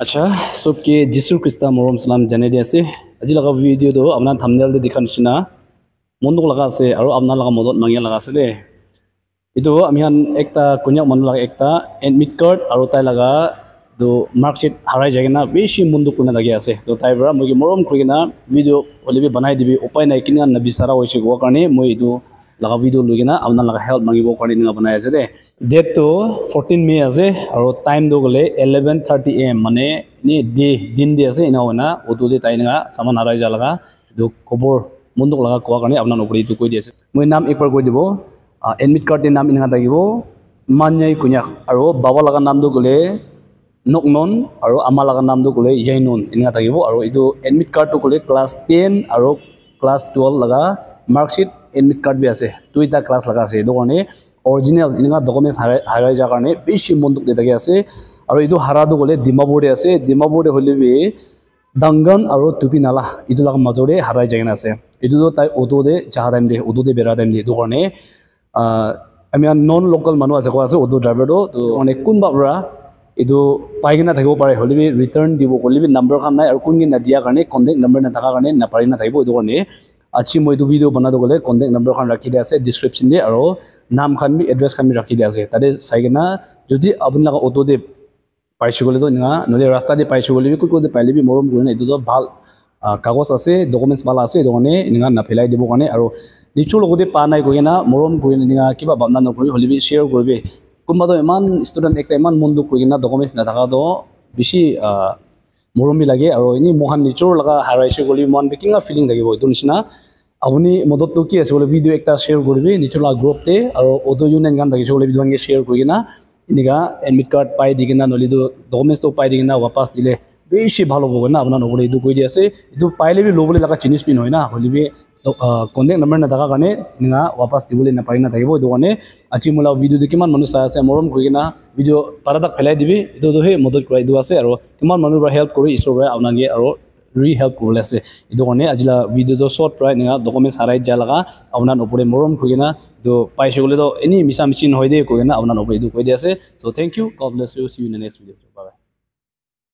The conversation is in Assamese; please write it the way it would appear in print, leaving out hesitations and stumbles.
अच्छा सबके जिसु ख्रिस्ता मोरम सलाम जाने दिया से अजी लगा वीडियो तो अपना थंबनेल दे दिखाने चिना मुंडुक लगा से और अपना लगा मदद मांगिया लगा से दे itu amihan ekta kunyak manu laga ekta admit card aru tai laga do marksheet harai jagena beshi mundu kuna lagi ase to tai bra moi morom krigena video olibi banai dibi upai nai kinga nabi sara hoise go karne moi itu laga video lugina apna laga help mangibo karne ninga banai ase de date to 14 May ase aru time do gole 11:30 am mane ni din de ase ina ona odu de tai ninga saman harai jalaga do kobor mundu laga kwa karne apna nokri itu koi diase moi nam ekbar koi dibo admit card din nam inha tagibo manyai kunyak aro baba laga nam do gole noknon aro ama laga nam do gole yainon inha tagibo aro itu admit card to gole class 10 aro class 12 laga marksheet admit card bi ase tuita class laga ase do kone original inha documents harai ja karne beshi monduk de tagi ase aro itu hara do gole dimapur de ase dimapur de holebi dangan aro tupi nala itu laga majore harai jagena ase itu do tai auto de jaha time de auto de bera time de do kone আমি নন লোকাল মানুহ আছে কোৱা আছে অটো ড্ৰাইভাৰটো তো মানে কোনবা পৰা ইটো পাইগিনা থাকিব পাৰে হলিবি ৰিটাৰ্ণ দিব কলিবি নম্বৰ খান নাই আৰু কোনগি না দিয়া কাৰণে কন্টাক্ট নম্বৰ না থাকা কাৰণে না পাৰি না থাকিব ইটো কাৰণে আজি মই ইটো ভিডিও বনাটো গলে কন্টাক্ট নম্বৰ খান ৰাখি দিয়া আছে ডেসক্ৰিপচন দি আৰু নাম খান বি এড্ৰেছ খান বি ৰাখি দিয়া আছে তাতে চাইগিনা যদি আপোনালোক অটো দে পাইছো গলে তো না নলে ৰাস্তা দি পাইছো গলে কো কো পাইলিবি মৰম কৰি না ইটো তো ভাল কাগজ আছে ডকুমেন্টছ ভাল আছে ইটো কাৰণে ইনগা না ফেলাই দিব কাৰণে আৰু নিচু লগতে পা নাই কইনা মৰম কইনা নিঙা কিবা ভাবনা নকৰি হলিবি শেয়াৰ কৰিবি কোনবা তো ইমান ষ্টুডেন্ট একটা ইমান মনদুক কইনা ডকুমেন্টছ না থাকা তো বেছি মৰম বি লাগে আৰু ইনি মহান নিচুৰ লগা হাৰাইছে গলি মন বিকিঙা ফিলিং লাগিব ইটো নিচিনা আপুনি মদত তো কি আছে বলে ভিডিও একটা শেয়ার কৰিবি নিচুলা গ্ৰুপতে আৰু অটো ইউনিয়ন গান থাকিছে বলে video share Kareena ইনিগা admit card পাই দিকিনা নলিটো ডকুমেন্টছ তো পাই দিকিনা वापस দিলে বেছি ভালো হ'ব না আপোনাৰ নবলে ইটো কই দি আছে ইটো পাইলে বি লবলে লাগা জিনিস বি নহয় না হলিবি কন্টেক্ট নম্বৰ না থাকা কাৰণে নিঙা वापस দিবলৈ না পাৰি না থাকিব ইটো কাৰণে আজি মোলা ভিডিও যে কিমান মানুহ চাই আছে মৰম কৰিনা ভিডিও পাৰাদাক ফেলাই দিবি ইটো তো হে মদত কৰাই দু আছে আৰু কিমান মানুহৰ হেল্প কৰি ইছৰ পৰা আপোনাগে আৰু ৰি হেল্প কৰিলে আছে ইটো কাৰণে আজিলা ভিডিও তো শৰ্ট প্ৰায় নিঙা ডকুমেন্টছ হাৰাই যা লাগা আপোনাৰ ওপৰে মৰম কৰিনা তো পাইছে গলে তো এনি মিছা মিছি নহয় দে কৰিনা আপোনাৰ ওপৰে ইটো কৈ দি আছে so thank you God bless you see you in the next video